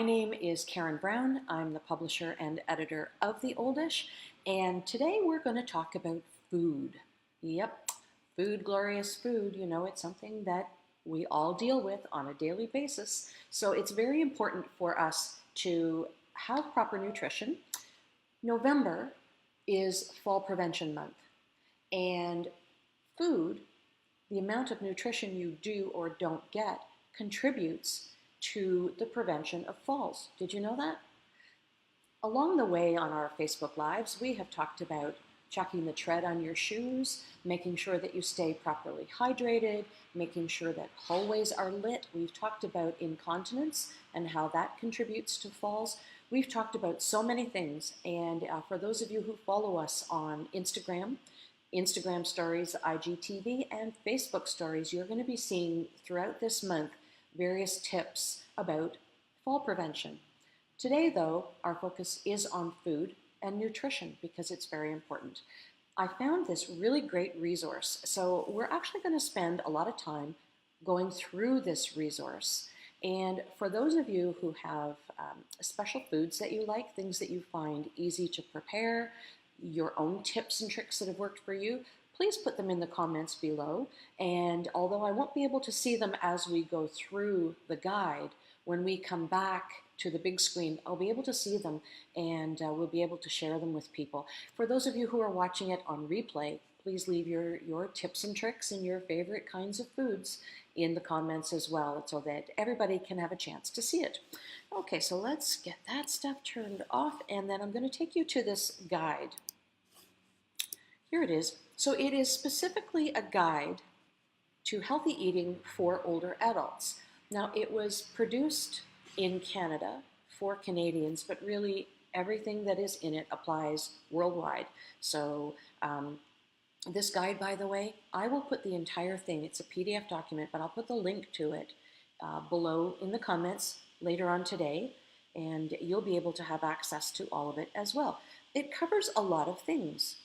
My name is Karen Brown. I'm the publisher and editor of The Oldish, and today we're going to talk about food. Yep, food, glorious food. You know, it's something that we all deal with on a daily basis. So it's very important for us to have proper nutrition. November is Fall Prevention Month, and food, the amount of nutrition you do or don't get, contributes to the prevention of falls. Did you know that? Along the way on our Facebook Lives, we have talked about checking the tread on your shoes, making sure that you stay properly hydrated, making sure that hallways are lit. We've talked about incontinence and how that contributes to falls. We've talked about so many things, and for those of you who follow us on Instagram stories, IGTV, and Facebook stories, you're going to be seeing throughout this month various tips about fall prevention. Today, though, our focus is on food and nutrition because it's very important. I found this really great resource, so we're actually going to spend a lot of time going through this resource. And for those of you who have special foods that you like, things that you find easy to prepare, your own tips and tricks that have worked for you, please put them in the comments below. And although I won't be able to see them as we go through the guide, when we come back to the big screen, I'll be able to see them, and we'll be able to share them with people. For those of you who are watching it on replay, please leave your tips and tricks and your favorite kinds of foods in the comments as well, so that everybody can have a chance to see it. Okay, so let's get that stuff turned off, and then I'm going to take you to this guide. Here it is. So it is specifically a guide to healthy eating for older adults. Now, it was produced in Canada for Canadians, but really everything that is in it applies worldwide. So this guide, by the way, I will put the entire thing, it's a PDF document, but I'll put the link to it below in the comments later on today, and you'll be able to have access to all of it as well. It covers a lot of things.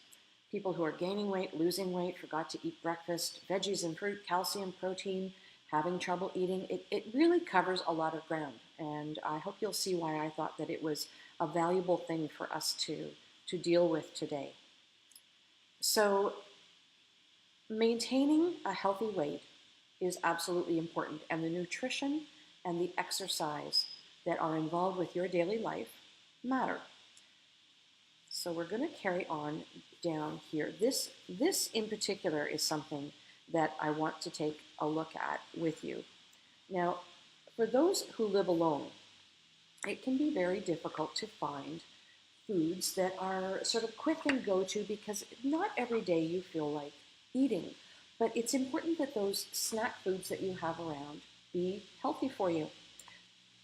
People who are gaining weight, losing weight, forgot to eat breakfast, veggies and fruit, calcium, protein, having trouble eating. It really covers a lot of ground, and I hope you'll see why I thought that it was a valuable thing for us to deal with today. So maintaining a healthy weight is absolutely important, and the nutrition and the exercise that are involved with your daily life matter. So we're going to carry on down here. This in particular is something that I want to take a look at with you. Now, for those who live alone, it can be very difficult to find foods that are sort of quick and go-to because not every day you feel like eating. But it's important that those snack foods that you have around be healthy for you.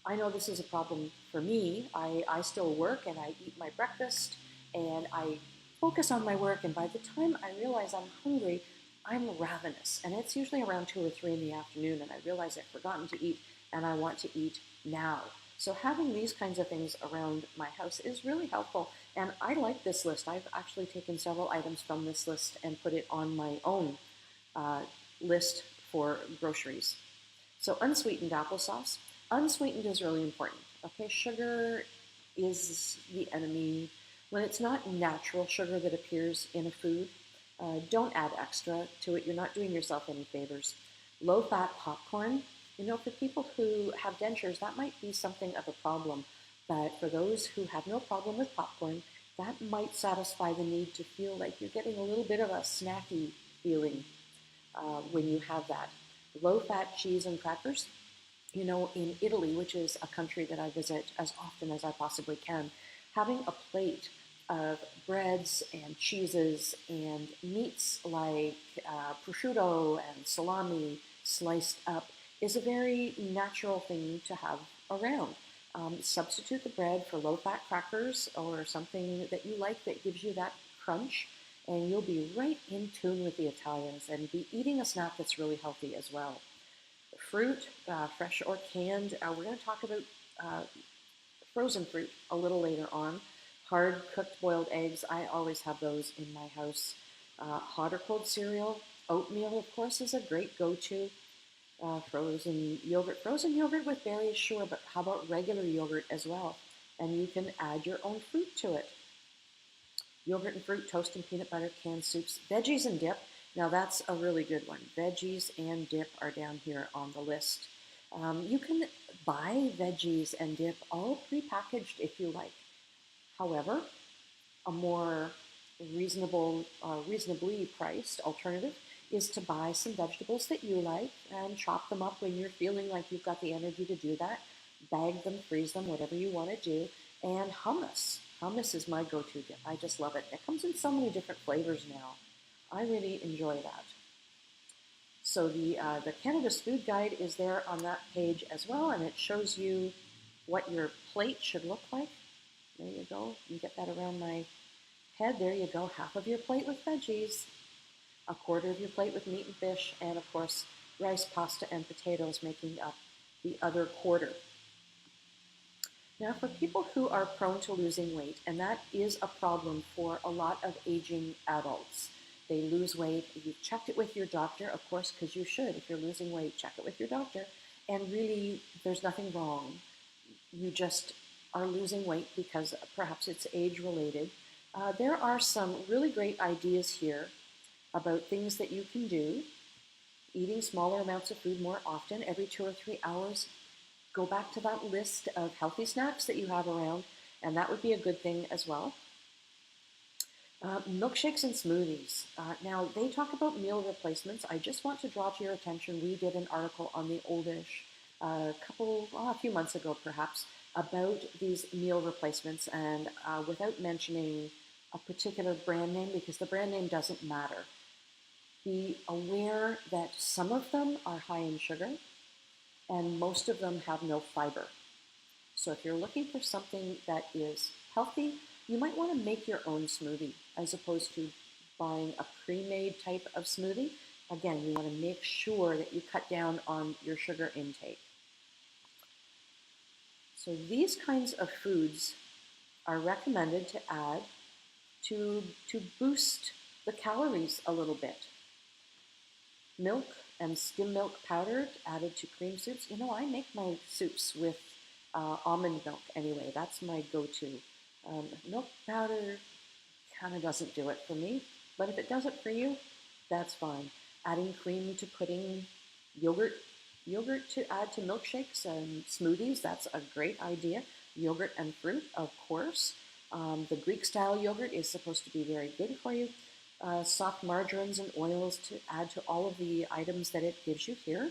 I know this is a problem for me. I still work and I eat my breakfast and I focus on my work, and by the time I realize I'm hungry, I'm ravenous. And it's usually around 2 or 3 in the afternoon, and I realize I've forgotten to eat and I want to eat now. So having these kinds of things around my house is really helpful, and I like this list. I've actually taken several items from this list and put it on my own list for groceries. So unsweetened applesauce. Unsweetened is really important. Okay, sugar is the enemy. When it's not natural sugar that appears in a food, don't add extra to it. You're not doing yourself any favors. Low-fat popcorn. You know, for people who have dentures, that might be something of a problem. But for those who have no problem with popcorn, that might satisfy the need to feel like you're getting a little bit of a snacky feeling when you have that. Low-fat cheese and crackers. You know, in Italy, which is a country that I visit as often as I possibly can, having a plate of breads and cheeses and meats like prosciutto and salami sliced up is a very natural thing to have around. Substitute the bread for low-fat crackers or something that you like that gives you that crunch, and you'll be right in tune with the Italians and be eating a snack that's really healthy as well. Fruit, fresh or canned. We're going to talk about frozen fruit a little later on. Hard cooked boiled eggs, I always have those in my house. Hot or cold cereal. Oatmeal, of course, is a great go-to. Frozen yogurt with berries, sure, but how about regular yogurt as well? And you can add your own fruit to it. Yogurt and fruit, toast and peanut butter, canned soups, veggies and dip. Now that's a really good one. Veggies and dip are down here on the list. You can buy veggies and dip all prepackaged if you like. However, a more reasonably priced alternative is to buy some vegetables that you like and chop them up when you're feeling like you've got the energy to do that. Bag them, freeze them, whatever you want to do. And hummus. Hummus is my go-to dip. I just love it. It comes in so many different flavors now. I really enjoy that. So the Canada's Food Guide is there on that page as well, and it shows you what your plate should look like. There you go. You get that around my head. There you go. Half of your plate with veggies, a quarter of your plate with meat and fish, and of course, rice, pasta, and potatoes making up the other quarter. Now, for people who are prone to losing weight, and that is a problem for a lot of aging adults, they lose weight. You've checked it with your doctor, of course, because you should. If you're losing weight, check it with your doctor. And really, there's nothing wrong. You just are losing weight because perhaps it's age-related. There are some really great ideas here about things that you can do. Eating smaller amounts of food more often, every 2 or 3 hours. Go back to that list of healthy snacks that you have around, and that would be a good thing as well. Milkshakes and smoothies. Now, they talk about meal replacements. I just want to draw to your attention, we did an article on the Oldish a few months ago perhaps, about these meal replacements, and without mentioning a particular brand name, because the brand name doesn't matter, be aware that some of them are high in sugar and most of them have no fiber. So if you're looking for something that is healthy, you might want to make your own smoothie as opposed to buying a pre-made type of smoothie. Again, you want to make sure that you cut down on your sugar intake. So these kinds of foods are recommended to add to boost the calories a little bit. Milk and skim milk powder added to cream soups. You know, I make my soups with almond milk anyway. That's my go-to. Milk powder kind of doesn't do it for me, but if it does it for you, that's fine. Adding cream to pudding, yogurt to add to milkshakes and smoothies, that's a great idea. Yogurt and fruit, of course. The Greek-style yogurt is supposed to be very good for you. Soft margarines and oils to add to all of the items that it gives you here.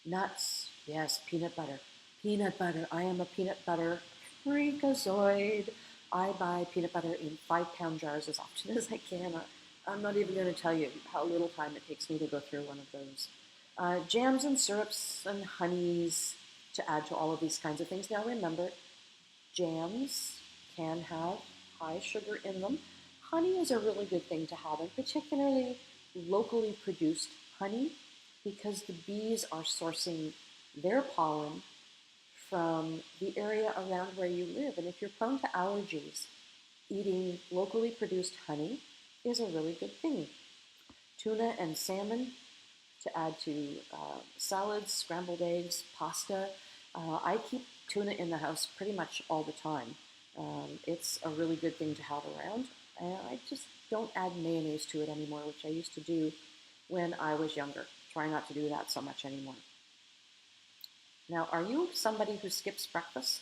Nuts, yes, peanut butter. Peanut butter, I am a peanut butter freakazoid. I buy peanut butter in 5-pound jars as often as I can. I'm not even going to tell you how little time it takes me to go through one of those. Jams and syrups and honeys to add to all of these kinds of things. Now remember, jams can have high sugar in them. Honey is a really good thing to have, and particularly locally produced honey, because the bees are sourcing their pollen from the area around where you live. And if you're prone to allergies, eating locally produced honey is a really good thing. Tuna and salmon to add to salads, scrambled eggs, pasta. I keep tuna in the house pretty much all the time. It's a really good thing to have around. I just don't add mayonnaise to it anymore, which I used to do when I was younger. Try not to do that so much anymore. Now, are you somebody who skips breakfast?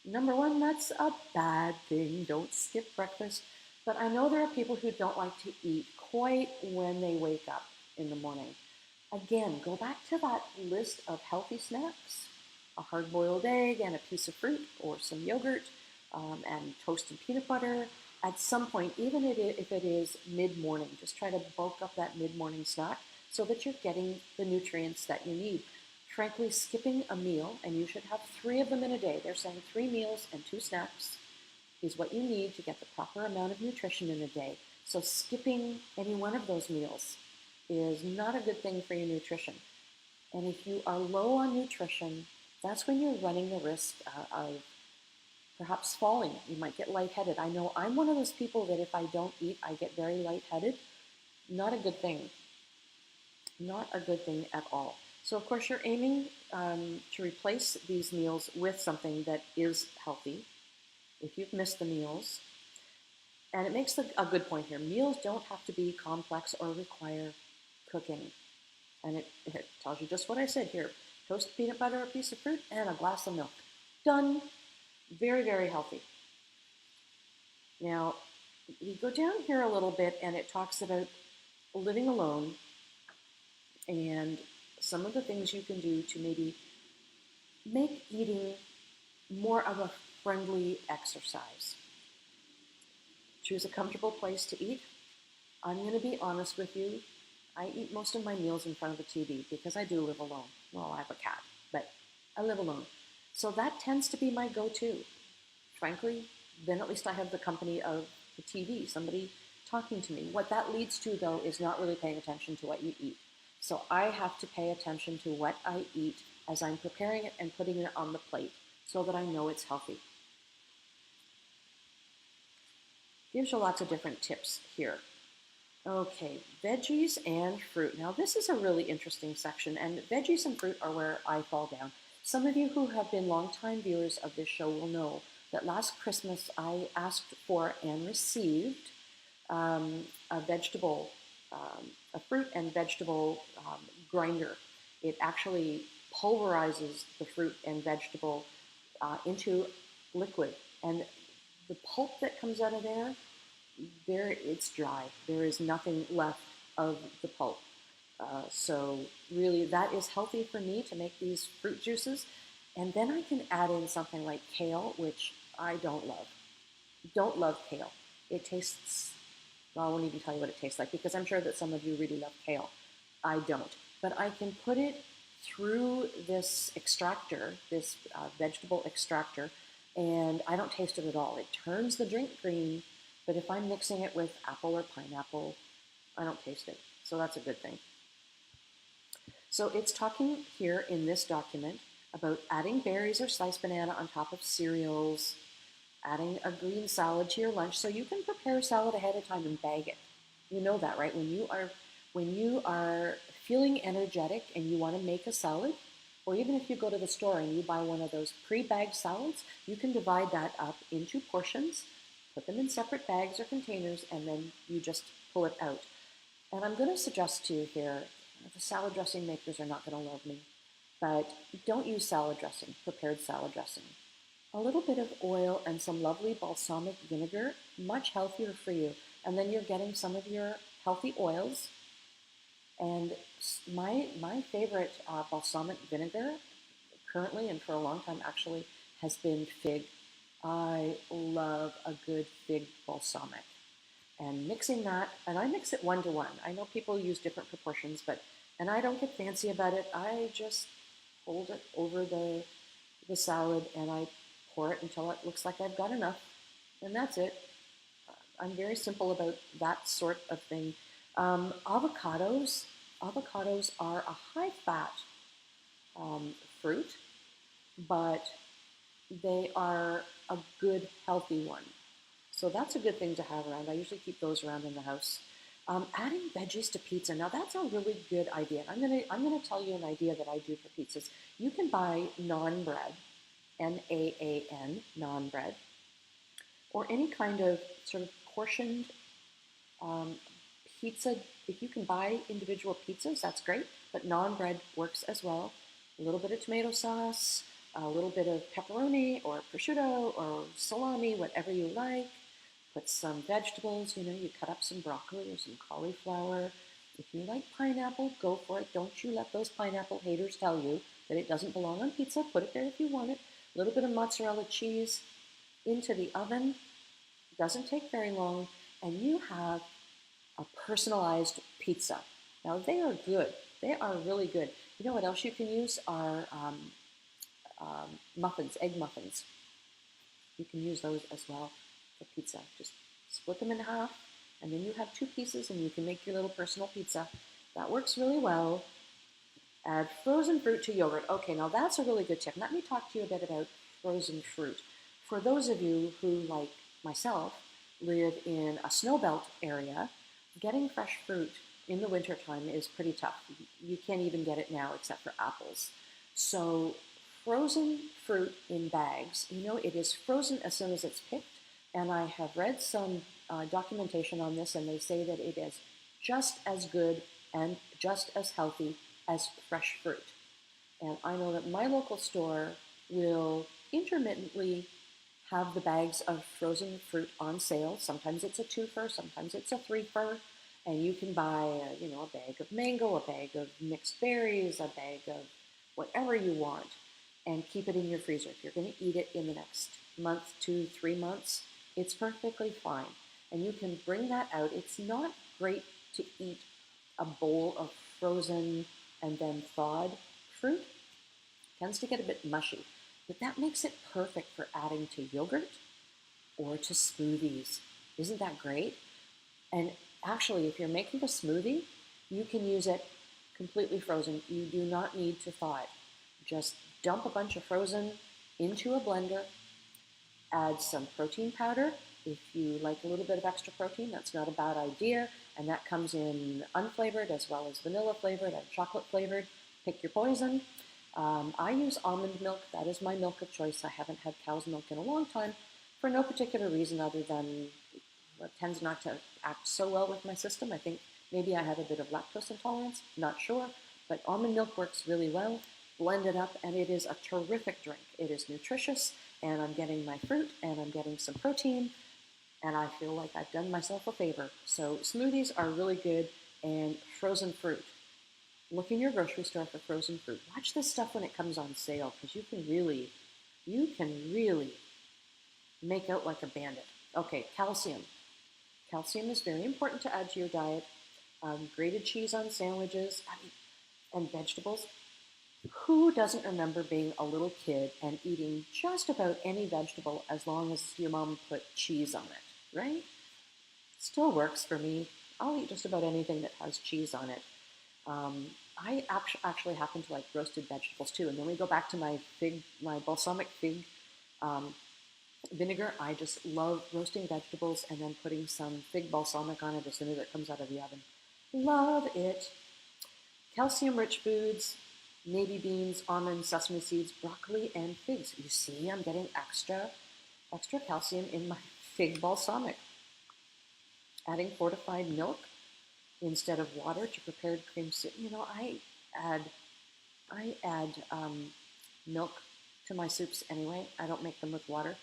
Number one, that's a bad thing. Don't skip breakfast. But I know there are people who don't like to eat quite when they wake up in the morning. Again, go back to that list of healthy snacks. A hard-boiled egg and a piece of fruit or some yogurt and toast and peanut butter. At some point, even if it is mid-morning, just try to bulk up that mid-morning snack so that you're getting the nutrients that you need. Frankly, skipping a meal, and you should have 3 of them in a day, they're saying 3 meals and 2 snacks is what you need to get the proper amount of nutrition in a day. So skipping any one of those meals is not a good thing for your nutrition. And if you are low on nutrition, that's when you're running the risk of perhaps falling. You might get lightheaded. I know I'm one of those people that if I don't eat, I get very lightheaded. Not a good thing. Not a good thing at all. So, of course, you're aiming to replace these meals with something that is healthy if you've missed the meals. And it makes a good point here. Meals don't have to be complex or require cooking. And it tells you just what I said here. Toast peanut butter, a piece of fruit, and a glass of milk. Done. Very, very healthy. Now, we go down here a little bit and it talks about living alone and some of the things you can do to maybe make eating more of a friendly exercise. Choose a comfortable place to eat. I'm going to be honest with you. I eat most of my meals in front of the TV because I do live alone. Well, I have a cat, but I live alone. So that tends to be my go-to. Frankly, then at least I have the company of the TV, somebody talking to me. What that leads to, though, is not really paying attention to what you eat. So I have to pay attention to what I eat as I'm preparing it and putting it on the plate so that I know it's healthy. Gives you lots of different tips here. Okay, veggies and fruit. Now this is a really interesting section, and veggies and fruit are where I fall down. Some of you who have been longtime viewers of this show will know that last Christmas I asked for and received a vegetable, a fruit and vegetable grinder. It actually pulverizes the fruit and vegetable into liquid, and the pulp that comes out of there, it's dry. There is nothing left of the pulp. So really, that is healthy for me to make these fruit juices. And then I can add in something like kale, which I don't love. Don't love kale. It tastes, well, I won't even tell you what it tastes like because I'm sure that some of you really love kale. I don't. But I can put it through this extractor, this vegetable extractor, and I don't taste it at all. It turns the drink green, but if I'm mixing it with apple or pineapple, I don't taste it. So that's a good thing. So it's talking here in this document about adding berries or sliced banana on top of cereals, adding a green salad to your lunch, so you can prepare salad ahead of time and bag it. You know that, right? When you are feeling energetic and you want to make a salad, or even if you go to the store and you buy one of those pre-bagged salads, you can divide that up into portions, put them in separate bags or containers, and then you just pull it out. And I'm going to suggest to you here, the salad dressing makers are not going to love me, but don't use salad dressing, prepared salad dressing. A little bit of oil and some lovely balsamic vinegar, much healthier for you. And then you're getting some of your healthy oils. And my favorite balsamic vinegar, currently and for a long time actually, has been fig. I love a good fig balsamic. And mixing that, and I mix it 1-to-1. I know people use different proportions, and I don't get fancy about it. I just hold it over the salad and I pour it until it looks like I've got enough, and that's it. I'm very simple about that sort of thing. Avocados are a high-fat fruit, but they are a good, healthy one. So that's a good thing to have around. I usually keep those around in the house. Adding veggies to pizza. Now that's a really good idea. I'm gonna tell you an idea that I do for pizzas. You can buy naan bread, Naan, naan bread, or any kind of sort of portioned pizza. If you can buy individual pizzas, that's great. But naan bread works as well. A little bit of tomato sauce, a little bit of pepperoni or prosciutto or salami, whatever you like. Put some vegetables, you cut up some broccoli or some cauliflower. If you like pineapple, go for it. Don't you let those pineapple haters tell you that it doesn't belong on pizza. Put it there if you want it. A little bit of mozzarella cheese into the oven. Doesn't take very long. And you have a personalized pizza. Now they are good. They are really good. You know what else you can use are muffins, egg muffins. You can use those as well for pizza. Just split them in half, and then you have 2 pieces, and you can make your little personal pizza. That works really well. Add frozen fruit to yogurt. Okay, now that's a really good tip. Let me talk to you a bit about frozen fruit. For those of you who, like myself, live in a snow belt area, getting fresh fruit in the wintertime is pretty tough. You can't even get it now except for apples. So frozen fruit in bags, it is frozen as soon as it's picked. And I have read some documentation on this, and they say that it is just as good and just as healthy as fresh fruit. And I know that my local store will intermittently have the bags of frozen fruit on sale. Sometimes it's a twofer, sometimes it's a threefer, and you can buy a bag of mango, a bag of mixed berries, a bag of whatever you want, and keep it in your freezer. If you're going to eat it in the next month, 2, 3 months, it's perfectly fine. And you can bring that out. It's not great to eat a bowl of frozen and then thawed fruit. It tends to get a bit mushy, but that makes it perfect for adding to yogurt or to smoothies. Isn't that great? And actually, if you're making a smoothie, you can use it completely frozen. You do not need to thaw it. Just dump a bunch of frozen into a blender, add some protein powder. If you like a little bit of extra protein, that's not a bad idea. And that comes in unflavored as well as vanilla flavored and chocolate flavored. Pick your poison. I use almond milk. That is my milk of choice. I haven't had cow's milk in a long time for no particular reason other than it tends not to act so well with my system. I think maybe I have a bit of lactose intolerance, not sure. But almond milk works really well. Blend it up, and it is a terrific drink. It is nutritious, and I'm getting my fruit, and I'm getting some protein, and I feel like I've done myself a favor. So smoothies are really good, and frozen fruit. Look in your grocery store for frozen fruit. Watch this stuff when it comes on sale, because you can really make out like a bandit. Okay, calcium. Calcium is very important to add to your diet. Grated cheese on sandwiches, and vegetables. Who doesn't remember being a little kid and eating just about any vegetable as long as your mom put cheese on it, right? Still works for me. I'll eat just about anything that has cheese on it. I actually happen to like roasted vegetables too. And then we go back to my balsamic fig vinegar. I just love roasting vegetables and then putting some fig balsamic on it as soon as it comes out of the oven. Love it. Calcium-rich foods, navy beans, almonds, sesame seeds, broccoli, and figs. You see, I'm getting extra calcium in my fig balsamic. Adding fortified milk instead of water to prepared cream soup. I add milk to my soups anyway. I don't make them with water,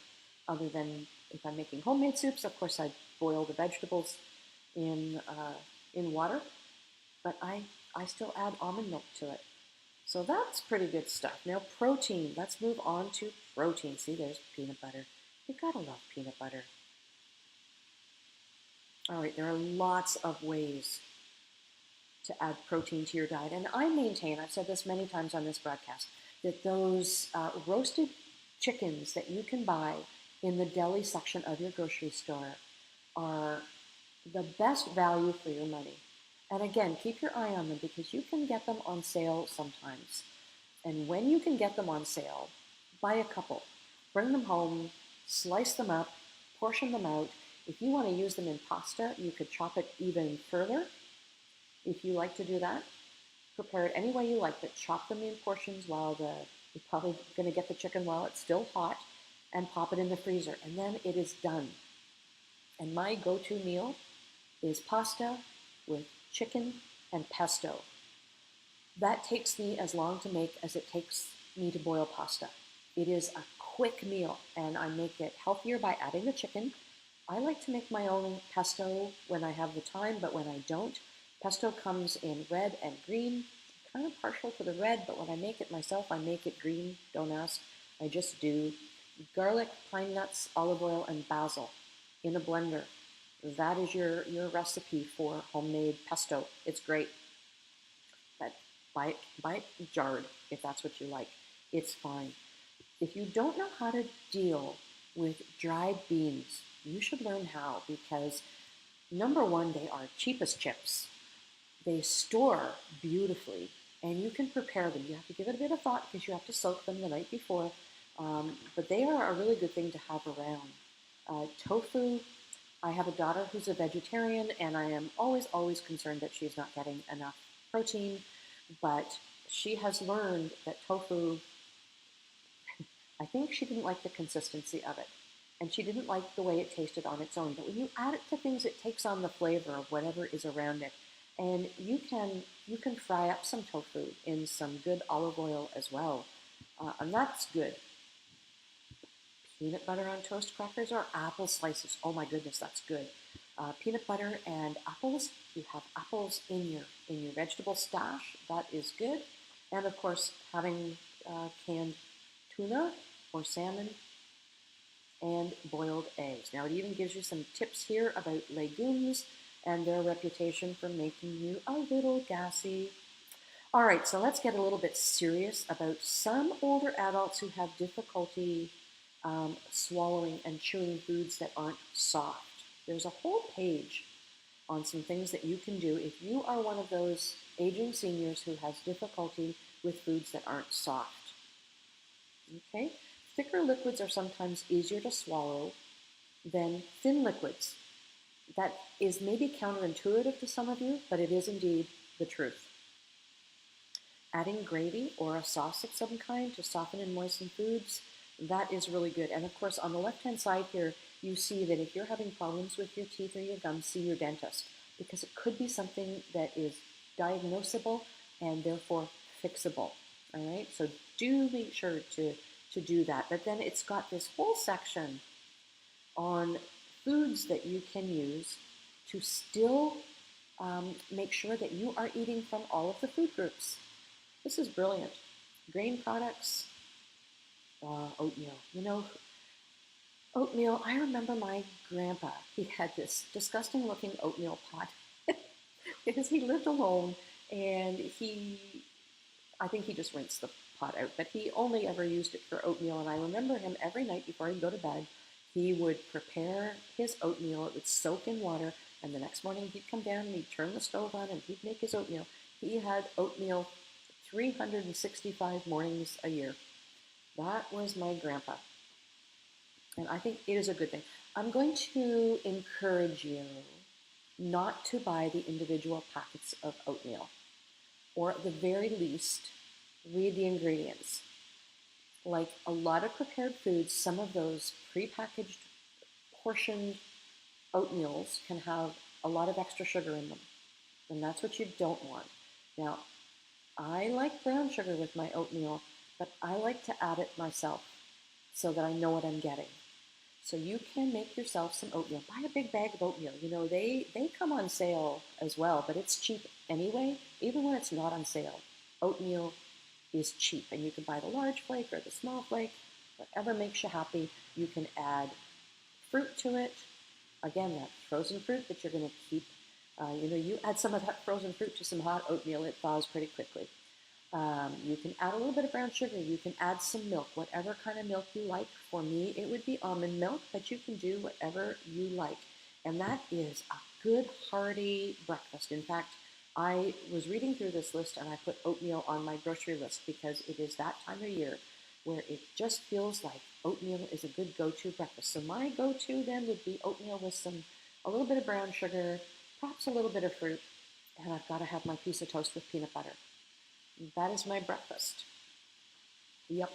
other than if I'm making homemade soups. Of course, I boil the vegetables in water, but I still add almond milk to it. So that's pretty good stuff. Now protein. Let's move on to protein. See, there's peanut butter. You gotta love peanut butter. All right, there are lots of ways to add protein to your diet. And I maintain, I've said this many times on this broadcast, that those roasted chickens that you can buy in the deli section of your grocery store are the best value for your money. And again, keep your eye on them because you can get them on sale sometimes. And when you can get them on sale, buy a couple. Bring them home, slice them up, portion them out. If you want to use them in pasta, you could chop it even further. If you like to do that, prepare it any way you like, but chop them in portions while you're probably going to get the chicken while it's still hot and pop it in the freezer. And then it is done. And my go-to meal is pasta with chicken and pesto. That takes me as long to make as it takes me to boil pasta. It is a quick meal, and I make it healthier by adding the chicken. I like to make my own pesto when I have the time, but when I don't, pesto comes in red and green. I'm kind of partial to the red, but when I make it myself, I make it green. Don't ask. I just do. Garlic, pine nuts, olive oil, and basil in a blender. That is your recipe for homemade pesto. It's great. But buy it jarred if that's what you like. It's fine. If you don't know how to deal with dried beans, you should learn how, because number one, they are cheap as chips. They store beautifully, and you can prepare them. You have to give it a bit of thought because you have to soak them the night before, but they are a really good thing to have around. Tofu, I have a daughter who's a vegetarian, and I am always, always concerned that she's not getting enough protein. But she has learned that tofu, I think she didn't like the consistency of it. And she didn't like the way it tasted on its own. But when you add it to things, it takes on the flavor of whatever is around it. And you can fry up some tofu in some good olive oil as well. And that's good. Peanut butter on toast crackers or apple slices. Oh my goodness, that's good. Peanut butter and apples. You have apples in your vegetable stash. That is good. And of course, having canned tuna or salmon and boiled eggs. Now, it even gives you some tips here about legumes and their reputation for making you a little gassy. All right, so let's get a little bit serious about some older adults who have difficulty swallowing and chewing foods that aren't soft. There's a whole page on some things that you can do if you are one of those aging seniors who has difficulty with foods that aren't soft. Okay? Thicker liquids are sometimes easier to swallow than thin liquids. That is maybe counterintuitive to some of you, but it is indeed the truth. Adding gravy or a sauce of some kind to soften and moisten foods, that is really good. And of course, on the left-hand side here, you see that if you're having problems with your teeth or your gums, see your dentist, because it could be something that is diagnosable and therefore fixable. All right, so do make sure to do that. But then it's got this whole section on foods that you can use to still make sure that you are eating from all of the food groups. This is brilliant. Grain products, oatmeal. You know, oatmeal, I remember my grandpa, he had this disgusting looking oatmeal pot because he lived alone, and I think he just rinsed the pot out, but he only ever used it for oatmeal. And I remember him every night before he'd go to bed, he would prepare his oatmeal. It would soak in water, and the next morning he'd come down and he'd turn the stove on and he'd make his oatmeal. He had oatmeal 365 mornings a year. That was my grandpa. And I think it is a good thing. I'm going to encourage you not to buy the individual packets of oatmeal, or at the very least, read the ingredients. Like a lot of prepared foods, some of those prepackaged, portioned oatmeals can have a lot of extra sugar in them, and that's what you don't want. Now, I like brown sugar with my oatmeal, but I like to add it myself so that I know what I'm getting. So you can make yourself some oatmeal. Buy a big bag of oatmeal. You know, they come on sale as well, but it's cheap anyway, even when it's not on sale. Oatmeal is cheap, and you can buy the large flake or the small flake, whatever makes you happy. You can add fruit to it. Again, that frozen fruit that you're going to keep. You add some of that frozen fruit to some hot oatmeal, it thaws pretty quickly. You can add a little bit of brown sugar. You can add some milk, whatever kind of milk you like. For me, it would be almond milk, but you can do whatever you like. And that is a good, hearty breakfast. In fact, I was reading through this list and I put oatmeal on my grocery list because it is that time of year where it just feels like oatmeal is a good go-to breakfast. So my go-to then would be oatmeal with a little bit of brown sugar, perhaps a little bit of fruit, and I've got to have my piece of toast with peanut butter. That is my breakfast. Yep.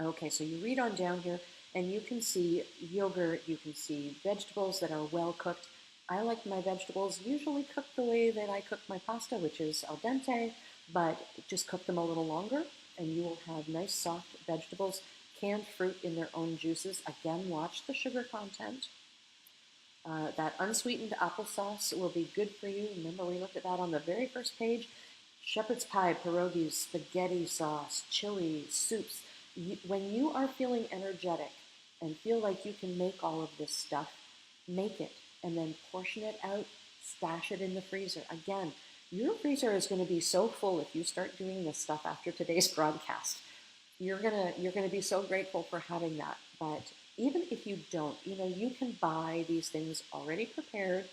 Okay, so you read on down here and you can see yogurt, you can see vegetables that are well cooked. I like my vegetables usually cooked the way that I cook my pasta, which is al dente, but just cook them a little longer and you will have nice soft vegetables. Canned fruit in their own juices. Again, watch the sugar content. That unsweetened applesauce will be good for you. Remember, we looked at that on the very first page. Shepherd's pie, pierogies, spaghetti sauce, chili, soups. When you are feeling energetic and feel like you can make all of this stuff, make it and then portion it out, stash it in the freezer. Again, your freezer is going to be so full if you start doing this stuff after today's broadcast. You're gonna be so grateful for having that. But even if you don't, you can buy these things already prepared.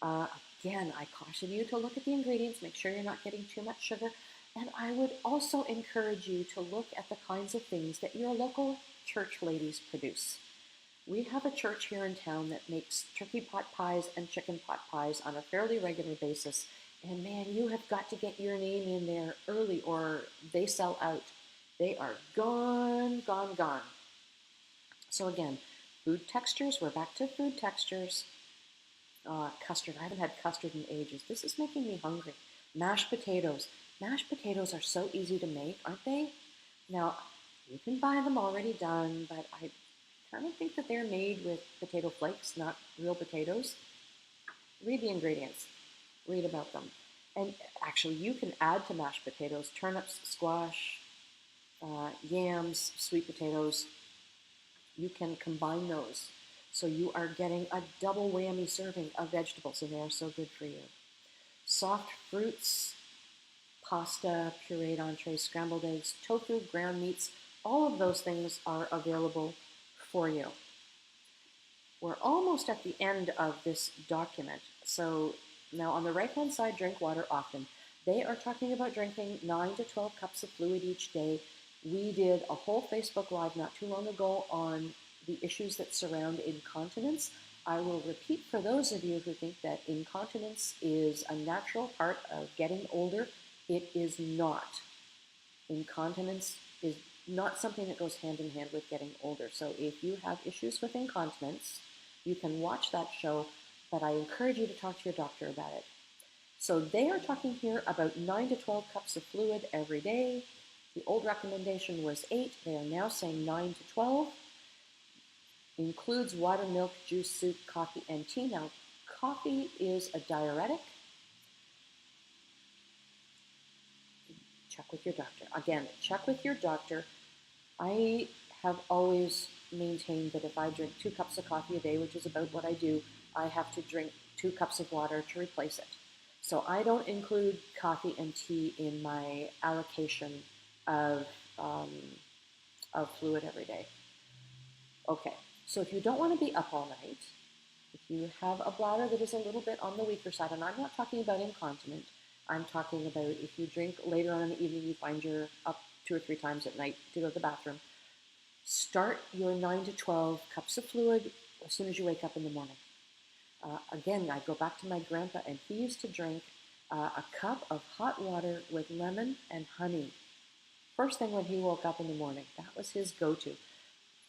Again, I caution you to look at the ingredients, make sure you're not getting too much sugar. And I would also encourage you to look at the kinds of things that your local church ladies produce. We have a church here in town that makes turkey pot pies and chicken pot pies on a fairly regular basis. And man, you have got to get your name in there early or they sell out. They are gone, gone, gone. So again, food textures. We're back to food textures. Custard. I haven't had custard in ages. This is making me hungry. Mashed potatoes. Mashed potatoes are so easy to make, aren't they? Now, you can buy them already done, but I kind of think that they're made with potato flakes, not real potatoes. Read the ingredients. Read about them. And actually, you can add to mashed potatoes turnips, squash, yams, sweet potatoes. You can combine those. So you are getting a double whammy serving of vegetables, and they are so good for you. Soft fruits, pasta, pureed entrees, scrambled eggs, tofu, ground meats, all of those things are available for you. We're almost at the end of this document. So now on the right-hand side, drink water often. They are talking about drinking 9 to 12 cups of fluid each day. We did a whole Facebook Live not too long ago on the issues that surround incontinence. I will repeat for those of you who think that incontinence is a natural part of getting older. It is not. Incontinence is not something that goes hand in hand with getting older. So if you have issues with incontinence, you can watch that show, but I encourage you to talk to your doctor about it. So they are talking here about 9 to 12 cups of fluid every day. The old recommendation was 8. They are now saying 9 to 12. Includes water, milk, juice, soup, coffee, and tea. Now, coffee is a diuretic. Check with your doctor. Again, check with your doctor. I have always maintained that if I drink 2 cups of coffee a day, which is about what I do, I have to drink 2 cups of water to replace it. So I don't include coffee and tea in my allocation of fluid every day. Okay, so if you don't want to be up all night, if you have a bladder that is a little bit on the weaker side, and I'm not talking about incontinent, I'm talking about if you drink later on in the evening, you find you're up 2 or 3 times at night to go to the bathroom, start your 9 to 12 cups of fluid as soon as you wake up in the morning. Again, I go back to my grandpa, and he used to drink a cup of hot water with lemon and honey. First thing when he woke up in the morning, that was his go-to.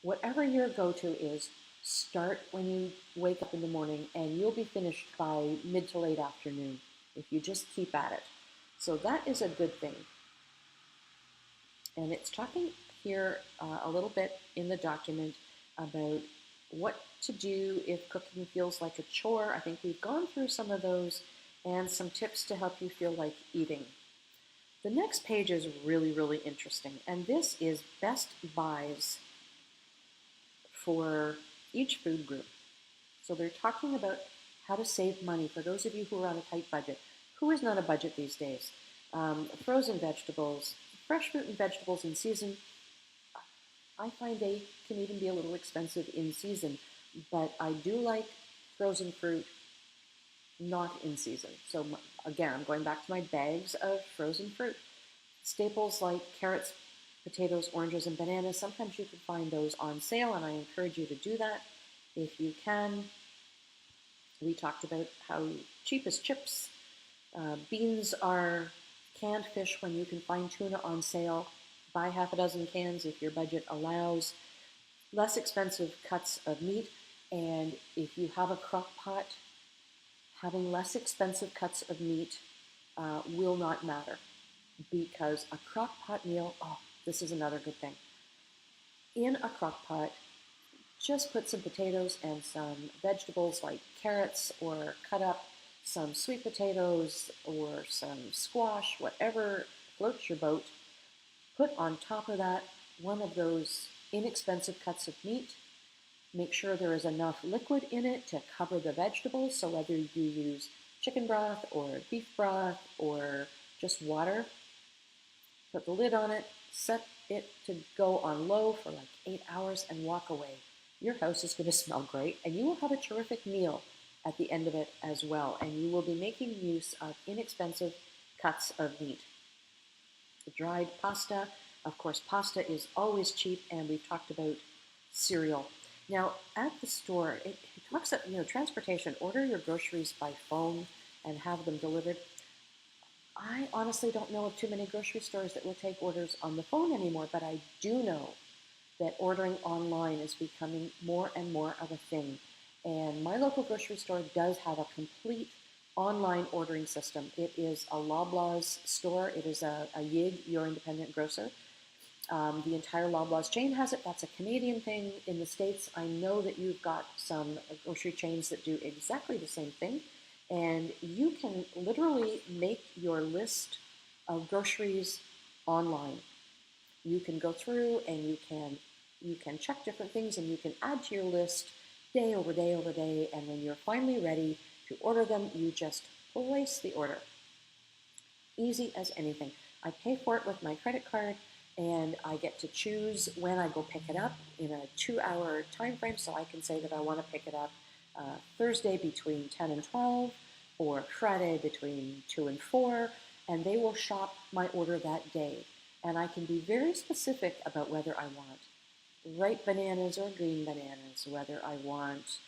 Whatever your go-to is, start when you wake up in the morning, and you'll be finished by mid to late afternoon if you just keep at it. So that is a good thing. And it's talking here a little bit in the document about what to do if cooking feels like a chore. I think we've gone through some of those, and some tips to help you feel like eating. The next page is really, really interesting, and this is best buys for each food group. So they're talking about how to save money for those of you who are on a tight budget. Who is not a budget these days? Frozen vegetables, fresh fruit and vegetables in season. I find they can even be a little expensive in season, but I do like frozen fruit not in season. So again, I'm going back to my bags of frozen fruit. Staples like carrots, potatoes, oranges, and bananas. Sometimes you can find those on sale, and I encourage you to do that if you can. We talked about how cheap is chips. Beans are canned fish when you can find tuna on sale. Buy half a dozen cans if your budget allows. Less expensive cuts of meat, and if you have a crock pot, having less expensive cuts of meat will not matter, because a crock pot meal, this is another good thing. In a crock pot, just put some potatoes and some vegetables like carrots, or cut up some sweet potatoes or some squash, whatever floats your boat. Put on top of that one of those inexpensive cuts of meat. Make sure there is enough liquid in it to cover the vegetables, so whether you use chicken broth or beef broth or just water, put the lid on it, set it to go on low for like 8 hours, and walk away. Your house is going to smell great, and you will have a terrific meal at the end of it as well, and you will be making use of inexpensive cuts of meat. The dried pasta, of course, pasta is always cheap, and we've talked about cereal. Now, at the store, it talks about, transportation, order your groceries by phone and have them delivered. I honestly don't know of too many grocery stores that will take orders on the phone anymore, but I do know that ordering online is becoming more and more of a thing. And my local grocery store does have a complete online ordering system. It is a Loblaws store. It is a YIG, Your Independent Grocer. The entire Loblaws chain has it. That's a Canadian thing. In the States, I know that you've got some grocery chains that do exactly the same thing. And you can literally make your list of groceries online. You can go through and you can check different things and you can add to your list day over day over day. And when you're finally ready to order them, you just place the order. Easy as anything. I pay for it with my credit card and I get to choose when I go pick it up in a 2-hour time frame. So I can say that I want to pick it up Thursday between 10 and 12 or Friday between 2 and 4, and they will shop my order that day. And I can be very specific about whether I want ripe bananas or green bananas, whether I want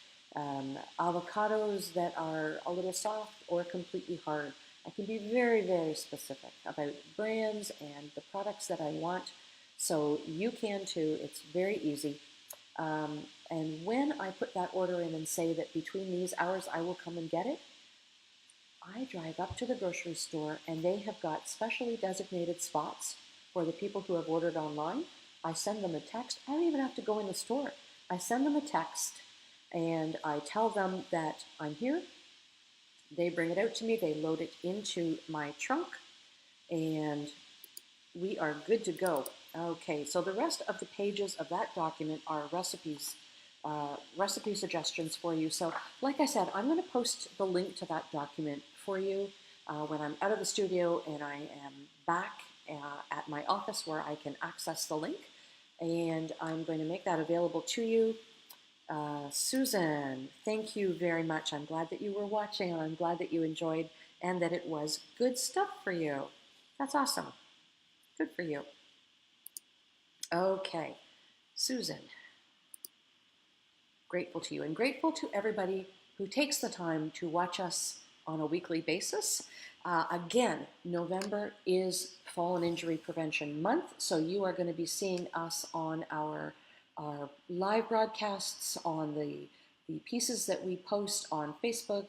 avocados that are a little soft or completely hard. I can be very, very specific about brands and the products that I want. So you can too. It's very easy. And when I put that order in and say that between these hours I will come and get it, I drive up to the grocery store and they have got specially designated spots for the people who have ordered online. I send them a text. I don't even have to go in the store. I send them a text and I tell them that I'm here. They bring it out to me. They load it into my trunk and we are good to go. Okay, so the rest of the pages of that document are recipes, recipe suggestions for you. So like I said, I'm going to post the link to that document for you when I'm out of the studio and I am back at my office where I can access the link. And I'm going to make that available to you. Susan, thank you very much. I'm glad that you were watching and I'm glad that you enjoyed and that it was good stuff for you. That's awesome. Good for you. Okay, Susan, grateful to you and grateful to everybody who takes the time to watch us on a weekly basis. Again, November is Fall and Injury Prevention Month, so you are going to be seeing us on our live broadcasts, on the pieces that we post on Facebook,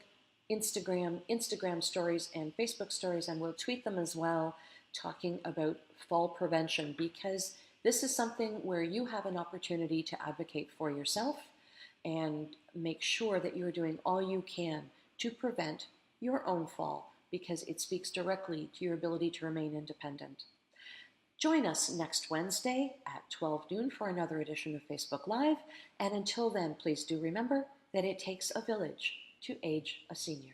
Instagram stories, and Facebook stories, and we'll tweet them as well, talking about fall prevention, because this is something where you have an opportunity to advocate for yourself and make sure that you're doing all you can to prevent your own fall, because it speaks directly to your ability to remain independent. Join us next Wednesday at 12 noon for another edition of Facebook Live, and until then, please do remember that it takes a village to age a senior.